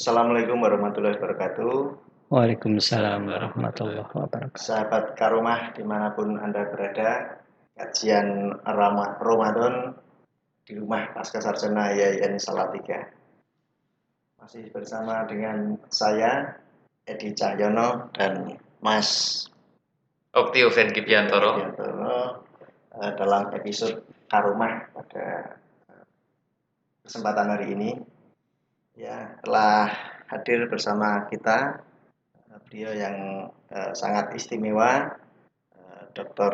Assalamualaikum warahmatullahi wabarakatuh. Waalaikumsalam warahmatullahi wabarakatuh. Sahabat Karomah dimanapun Anda berada, kajian Ramadan di rumah Pasca Sarjana YAIN Salatiga. Masih bersama dengan saya, Edi Cahyono, dan Mas Oktioven Kipiantoro. Dalam episode Karomah pada kesempatan hari ini. Ya, telah hadir bersama kita beliau yang sangat istimewa, Dr.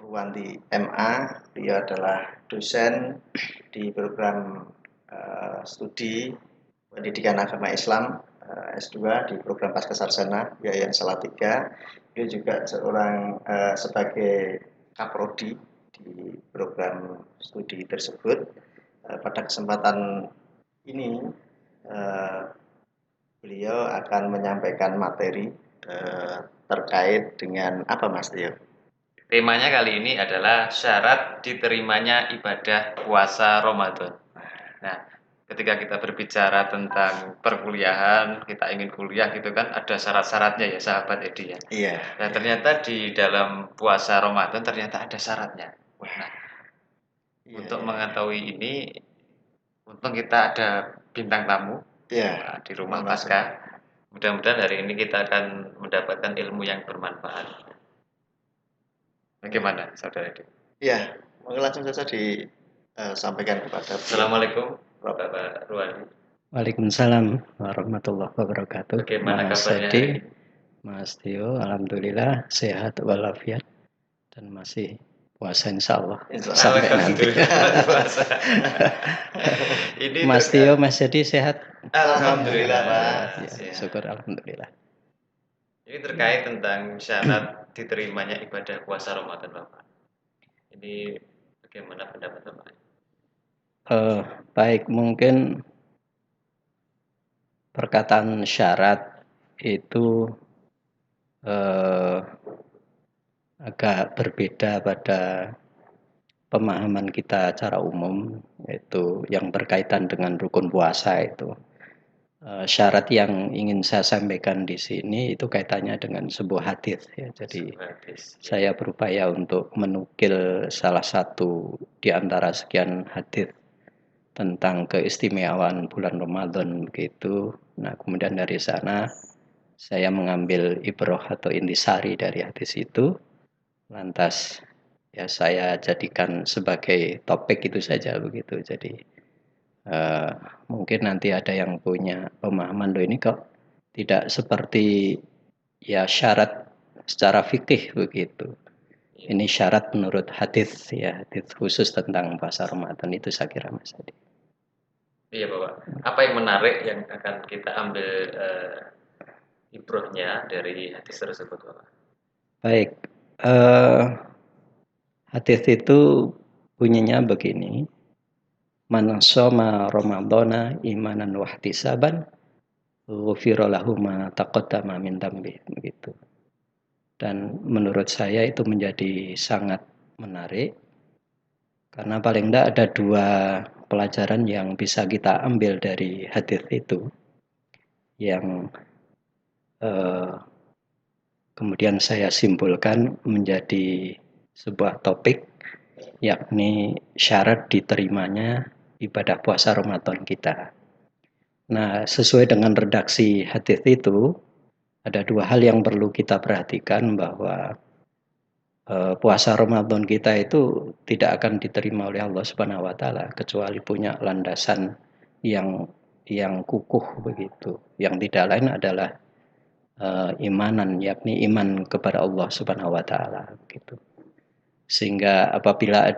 Ruwanti MA. Beliau adalah dosen di program studi pendidikan agama Islam S2 di program Pasca Sarjana YAIN Salatiga. Beliau juga sebagai kaprodi di program studi tersebut. Pada kesempatan ini beliau akan menyampaikan materi terkait dengan apa, Mas Tio? Temanya kali ini adalah syarat diterimanya ibadah puasa Ramadan. Nah, ketika kita berbicara tentang perkuliahan, kita ingin kuliah gitu kan, ada syarat-syaratnya ya, sahabat Edi ya. Iya. Nah, ternyata di dalam puasa Ramadan ternyata ada syaratnya. Nah, untuk mengetahui ini, untung kita ada bintang tamu di rumah Pasca. Mudah-mudahan hari ini kita akan mendapatkan ilmu yang bermanfaat. Bagaimana, saudara Edi? Ya, mungkin langsung saja disampaikan kepada Assalamualaikum, Bapak Ruwandi. Waalaikumsalam warahmatullahi wabarakatuh. Bagaimana kabarnya? Mas Tio, alhamdulillah sehat walafiat dan masih puasa insya Allah sampai nanti. Ini Mas Tio, Mas Jadi sehat? Alhamdulillah, Pak. Ya, syukur alhamdulillah. Ini terkait tentang syarat diterimanya ibadah puasa Ramadan, Bapak. Ini bagaimana pendapat Bapak? Baik, mungkin perkataan syarat itu agak berbeda pada pemahaman kita secara umum, yaitu yang berkaitan dengan rukun puasa itu. Syarat yang ingin saya sampaikan di sini itu kaitannya dengan sebuah hadis ya. Jadi saya berupaya untuk menukil salah satu di antara sekian hadis tentang keistimewaan bulan Ramadan begitu. Nah, kemudian dari sana saya mengambil ibrah atau intisari dari hadis itu. Lantas ya saya jadikan sebagai topik itu saja begitu. Jadi mungkin nanti ada yang punya pemahaman loh ini kok tidak seperti ya syarat secara fikih begitu. Ini syarat menurut hadis ya, hadis khusus tentang puasa Ramadan itu saya kira Mas Adi. Iya Bapak. Apa yang menarik yang akan kita ambil ibrahnya dari hadis tersebut Bapak? Baik, hadis itu bunyinya begini. Man shoma Ramadhana imanan wahtisaban ghufira lahu ma taqaddama min dzambi begitu. Dan menurut saya itu menjadi sangat menarik karena paling tidak ada dua pelajaran yang bisa kita ambil dari hadis itu yang kemudian saya simpulkan menjadi sebuah topik, yakni syarat diterimanya ibadah puasa Ramadan kita. Nah, sesuai dengan redaksi hadis itu, ada dua hal yang perlu kita perhatikan bahwa puasa Ramadan kita itu tidak akan diterima oleh Allah Subhanahu wa taala kecuali punya landasan yang kukuh begitu. Yang tidak lain adalah imanan, yakni iman kepada Allah Subhanahu wa taala gitu. Sehingga apabila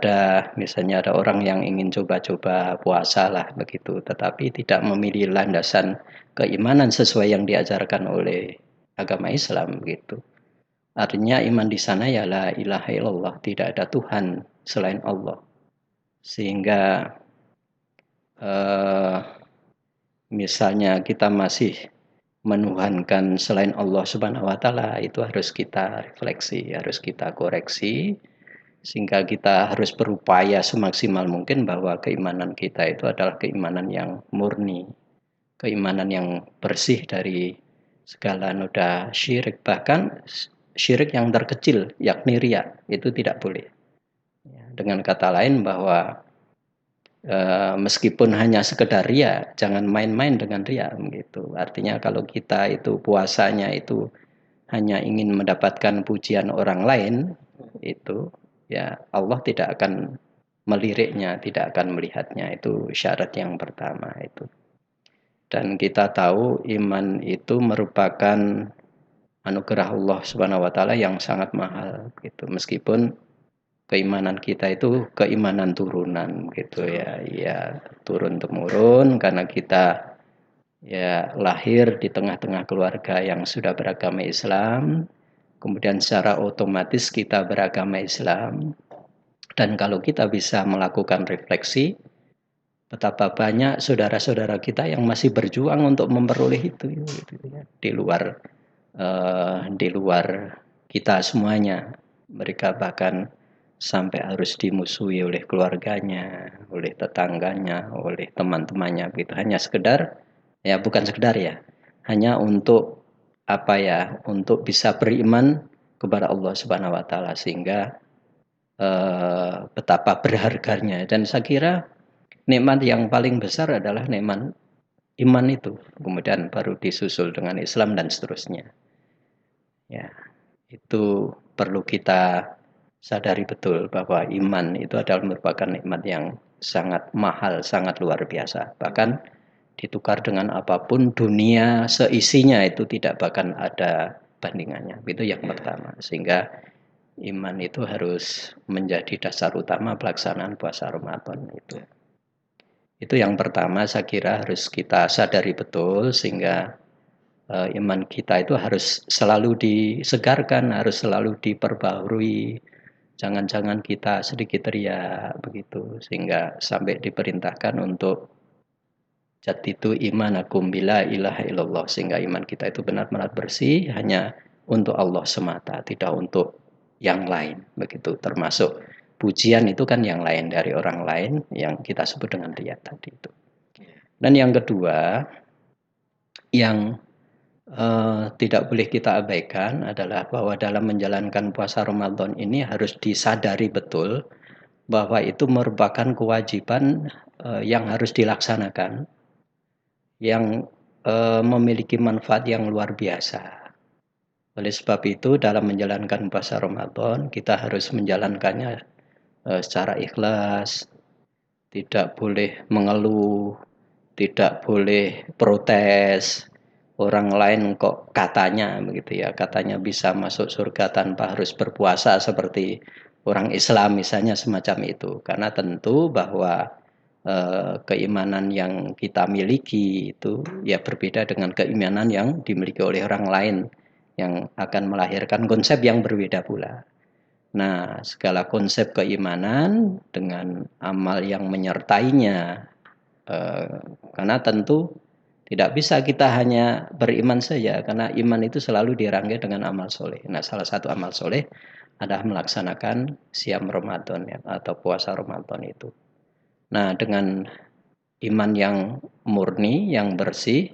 misalnya ada orang yang ingin coba-coba puasa lah begitu, tetapi tidak memilih landasan keimanan sesuai yang diajarkan oleh agama Islam gitu. Artinya iman di sana ya la ilaha illallah, tidak ada Tuhan selain Allah. Sehingga misalnya kita masih menuhankan selain Allah Subhanahu wa taala, itu harus kita refleksi, harus kita koreksi sehingga kita harus berupaya semaksimal mungkin bahwa keimanan kita itu adalah keimanan yang murni, keimanan yang bersih dari segala noda syirik, bahkan syirik yang terkecil yakni riya itu tidak boleh. Dengan kata lain bahwa meskipun hanya sekedar riya, jangan main-main dengan riya gitu. Artinya kalau kita itu puasanya itu hanya ingin mendapatkan pujian orang lain, itu ya Allah tidak akan meliriknya, tidak akan melihatnya. Itu syarat yang pertama itu. Dan kita tahu iman itu merupakan anugerah Allah Subhanahu wa taala yang sangat mahal gitu. Meskipun keimanan kita itu keimanan turunan gitu ya. Ya, turun temurun karena kita ya lahir di tengah-tengah keluarga yang sudah beragama Islam. Kemudian secara otomatis kita beragama Islam. Dan kalau kita bisa melakukan refleksi, betapa banyak saudara-saudara kita yang masih berjuang untuk memperoleh itu gitu, ya. Di luar kita semuanya. Mereka bahkan sampai harus dimusuhi oleh keluarganya, oleh tetangganya, oleh teman-temannya gitu. Hanya sekedar ya bukan sekedar ya, hanya untuk apa ya? Untuk bisa beriman kepada Allah Subhanahu wa taala sehingga betapa berharganya dan saya kira nikmat yang paling besar adalah nikmat iman itu, kemudian baru disusul dengan Islam dan seterusnya. Ya, itu perlu kita sadari betul bahwa iman itu adalah merupakan nikmat yang sangat mahal, sangat luar biasa. Bahkan ditukar dengan apapun dunia seisinya itu tidak bahkan ada bandingannya. Itu yang pertama. Sehingga iman itu harus menjadi dasar utama pelaksanaan puasa Ramadan itu. Itu yang pertama saya kira harus kita sadari betul sehingga iman kita itu harus selalu disegarkan, harus selalu diperbaharui. Jangan-jangan kita sedikit riya begitu sehingga sampai diperintahkan untuk jaditu imanakum bila ilaha illallah sehingga iman kita itu benar-benar bersih hanya untuk Allah semata, tidak untuk yang lain begitu. Termasuk pujian itu kan yang lain dari orang lain yang kita sebut dengan riya tadi itu. Dan yang kedua yang tidak boleh kita abaikan adalah bahwa dalam menjalankan puasa Ramadan ini harus disadari betul bahwa itu merupakan kewajiban yang harus dilaksanakan, yang memiliki manfaat yang luar biasa. Oleh sebab itu dalam menjalankan puasa Ramadan kita harus menjalankannya secara ikhlas, tidak boleh mengeluh, tidak boleh protes. Orang lain kok katanya begitu ya, katanya bisa masuk surga tanpa harus berpuasa seperti orang Islam misalnya semacam itu. Karena tentu bahwa keimanan yang kita miliki itu ya berbeda dengan keimanan yang dimiliki oleh orang lain yang akan melahirkan konsep yang berbeda pula. Nah, segala konsep keimanan dengan amal yang menyertainya, karena tentu tidak bisa kita hanya beriman saja, karena iman itu selalu dirangkai dengan amal soleh. Nah, salah satu amal soleh adalah melaksanakan siam Ramadan ya, atau puasa Ramadan itu. Nah, dengan iman yang murni, yang bersih,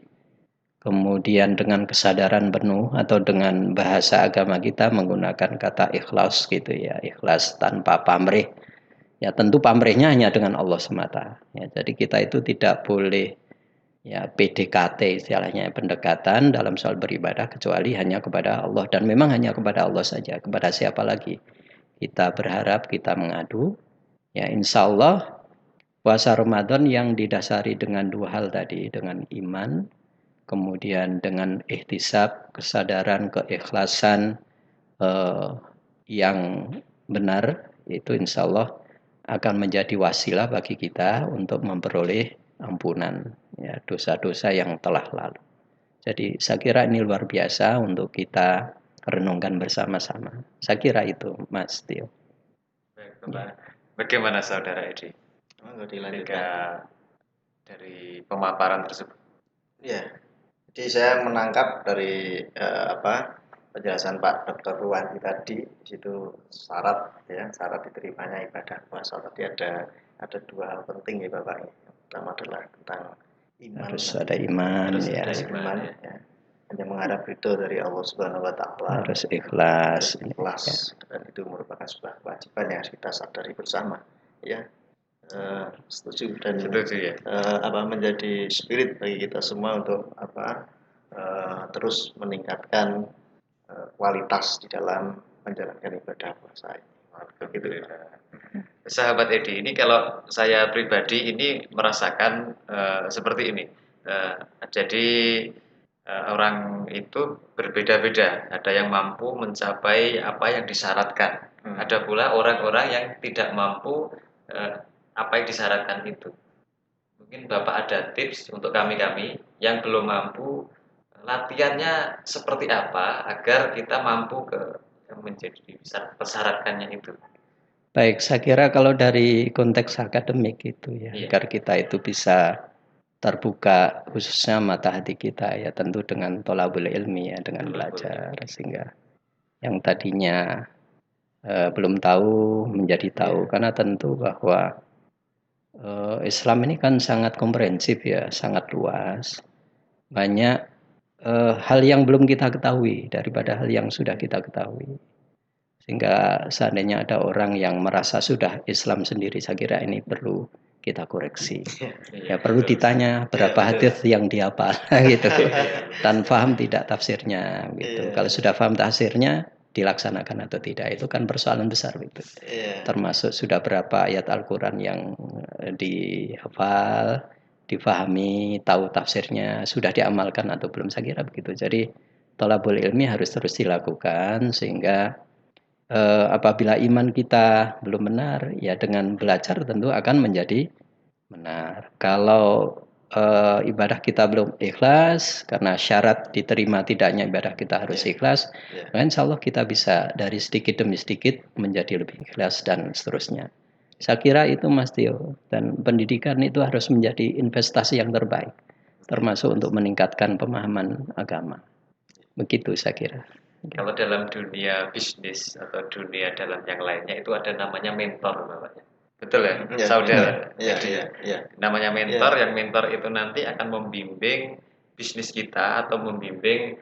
kemudian dengan kesadaran penuh atau dengan bahasa agama kita menggunakan kata ikhlas gitu ya, ikhlas tanpa pamrih. Ya tentu pamrihnya hanya dengan Allah semata. Ya, jadi kita itu tidak boleh ya PDKT istilahnya pendekatan dalam soal beribadah kecuali hanya kepada Allah dan memang hanya kepada Allah saja. Kepada siapa lagi kita berharap, kita mengadu. Ya insya Allah puasa Ramadan yang didasari dengan dua hal tadi, dengan iman, kemudian dengan ihtisab, kesadaran, keikhlasan yang benar, itu insya Allah akan menjadi wasilah bagi kita untuk memperoleh ampunan ya, dosa-dosa yang telah lalu. Jadi saya kira ini luar biasa untuk kita renungkan bersama-sama. Saya kira itu, Mas Tio. Bagaimana Saudara Edi? Ketika dari pemaparan tersebut. Ya, jadi saya menangkap dari penjelasan Pak Dr. Ruwandi tadi, itu syarat diterimanya ibadah puasa tadi ada dua hal penting ya Bapak. Yang pertama adalah tentang harus ada iman, Harus ya. ada iman, ya. Hanya mengharap ridho dari Allah Subhanahu Wa Taala. Harus ikhlas. Ikhlas, dan itu merupakan sebuah kewajiban yang kita sadari bersama, ya. Setuju dan Setuju, ya. Menjadi spirit bagi kita semua untuk terus meningkatkan kualitas di dalam menjalankan ibadah puasa ini. Begitu. Sahabat Edi, ini kalau saya pribadi ini merasakan seperti ini. Jadi orang itu berbeda-beda. Ada yang mampu mencapai apa yang disyaratkan. Ada pula orang-orang yang tidak mampu apa yang disyaratkan itu. Mungkin Bapak ada tips untuk kami-kami yang belum mampu, latihannya seperti apa agar kita mampu yang menjadi persyaratkannya itu. Baik, saya kira kalau dari konteks akademik itu ya, agar kita itu bisa terbuka khususnya mata hati kita ya, tentu dengan tholabul ilmi ya, dengan belajar, sehingga yang tadinya belum tahu menjadi tahu, karena tentu bahwa Islam ini kan sangat komprehensif ya, sangat luas, banyak hal yang belum kita ketahui daripada hal yang sudah kita ketahui. Sehingga seandainya ada orang yang merasa sudah Islam sendiri, saya kira ini perlu kita koreksi. Ya perlu ditanya berapa hadis yang dihafal gitu. Dan paham tidak tafsirnya gitu. Kalau sudah paham tafsirnya, dilaksanakan atau tidak, itu kan persoalan besar gitu. Termasuk sudah berapa ayat Al-Quran yang dihafal, difahami, tahu tafsirnya, sudah diamalkan atau belum, saya kira begitu. Jadi thalabul ilmi harus terus dilakukan, sehingga apabila iman kita belum benar, ya dengan belajar tentu akan menjadi benar. Kalau ibadah kita belum ikhlas, karena syarat diterima tidaknya ibadah kita harus ikhlas, maka insya Allah kita bisa dari sedikit demi sedikit menjadi lebih ikhlas dan seterusnya. Saya kira itu Mas Tio, dan pendidikan itu harus menjadi investasi yang terbaik, termasuk untuk meningkatkan pemahaman agama. Begitu saya kira. Kalau dalam dunia bisnis atau dunia dalam yang lainnya itu ada namanya mentor namanya. Betul ya, saudara? Iya. Namanya mentor, yang mentor itu nanti akan membimbing bisnis kita atau membimbing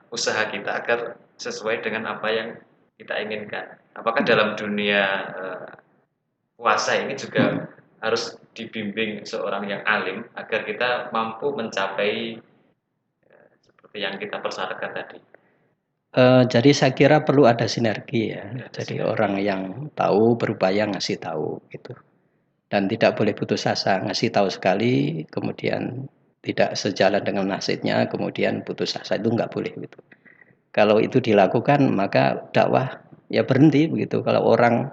usaha kita agar sesuai dengan apa yang kita inginkan. Apakah dalam dunia puasa ini juga harus dibimbing seorang yang alim agar kita mampu mencapai seperti yang kita persyaratkan tadi? Jadi saya kira perlu ada sinergi ya. Jadi orang yang tahu berupaya ngasih tahu gitu. Dan tidak boleh putus asa, ngasih tahu sekali kemudian tidak sejalan dengan nasihatnya kemudian putus asa, itu nggak boleh gitu. Kalau itu dilakukan maka dakwah ya berhenti begitu. Kalau orang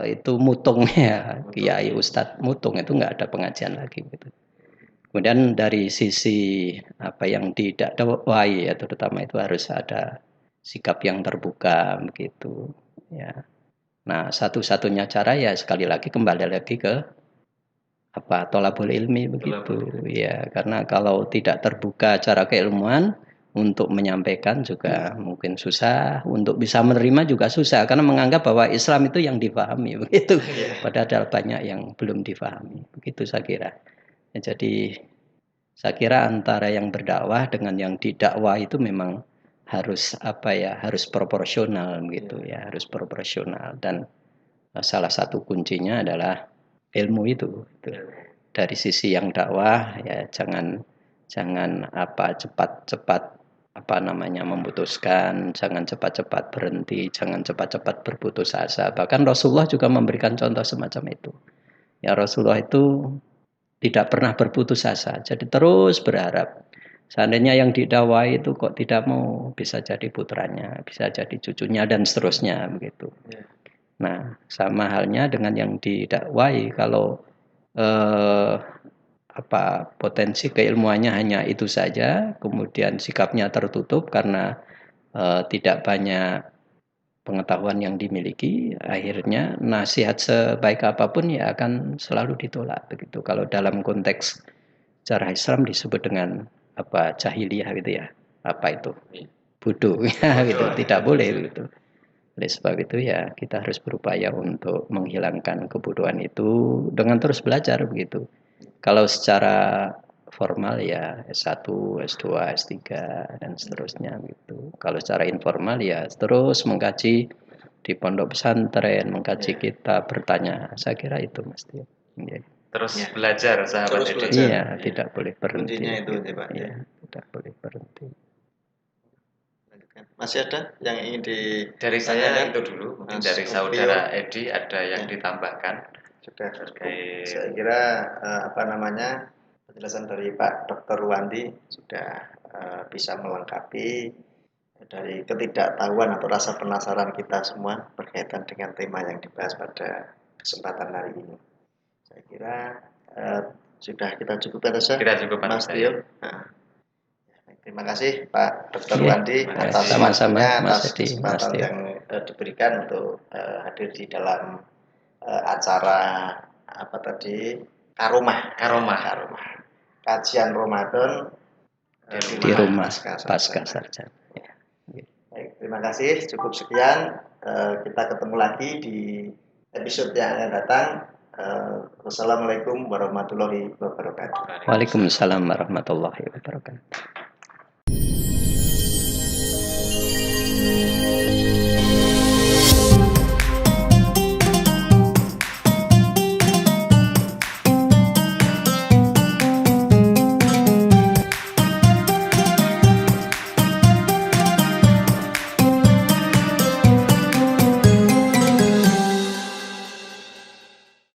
itu mutung ya, kiai ustadz mutung, itu nggak ada pengajian lagi gitu. Kemudian dari sisi apa yang didakwai ya, terutama itu harus ada sikap yang terbuka begitu ya. Nah, satu-satunya cara ya sekali lagi kembali lagi ke tholabul ilmi begitu ya, karena kalau tidak terbuka cara keilmuan untuk menyampaikan juga mungkin susah, untuk bisa menerima juga susah, karena menganggap bahwa Islam itu yang dipahami begitu. Padahal banyak yang belum dipahami. Begitu saya kira. Ya, jadi saya kira antara yang berdakwah dengan yang didakwah itu memang harus harus proporsional gitu ya, harus proporsional. Dan salah satu kuncinya adalah ilmu itu. Dari sisi yang dakwah ya jangan cepat-cepat memutuskan, jangan cepat-cepat berhenti, jangan cepat-cepat berputus asa. Bahkan Rasulullah juga memberikan contoh semacam itu. Ya Rasulullah itu tidak pernah berputus asa, jadi terus berharap. Seandainya yang didakwai itu kok tidak mau, bisa jadi putranya, bisa jadi cucunya dan seterusnya begitu. Nah, sama halnya dengan yang didakwai, kalau potensi keilmuannya hanya itu saja, kemudian sikapnya tertutup karena tidak banyak pengetahuan yang dimiliki, akhirnya nasihat sebaik apapun ya akan selalu ditolak begitu. Kalau dalam konteks cara Islam disebut dengan jahiliyah gitu ya, itu bodoh ya gitu, tidak boleh gitu. Oleh sebab itu ya kita harus berupaya untuk menghilangkan kebodohan itu dengan terus belajar begitu. Kalau secara formal ya S1, S2, S3 dan seterusnya gitu. Kalau secara informal ya terus mengkaji di pondok pesantren, mengkaji kitab, bertanya. Saya kira itu mesti. Ya. Terus belajar sahabat Terus Edi. belajar. Iya, tidak boleh berhenti. Kuncinya itu gitu. Pak. Iya, tidak boleh berhenti. Masih ada yang ingin Dari saya ditanyakan? itu dulu, mungkin Mas dari Opio. saudara Edi ada yang ditambahkan. Sudah cukup. Terkait Saya kira penjelasan dari Pak Dr. Ruwandi sudah bisa melengkapi dari ketidaktahuan atau rasa penasaran kita semua berkaitan dengan tema yang dibahas pada kesempatan hari ini. Saya kira sudah kita cukupkan saja, Kita cukupkan Mas saja. Tio. Terima kasih Pak Dr. Ruwandi atas sama-sama, waktunya, Mas atas Edi, Mas kesempatan Tio. yang diberikan untuk hadir di dalam acara apa tadi Karomah kajian Ramadan di rumah pasca sarjana. Ya. Baik, terima kasih. Cukup sekian. Kita ketemu lagi di episode yang akan datang. Wassalamualaikum warahmatullahi wabarakatuh. Waalaikumsalam warahmatullahi wabarakatuh.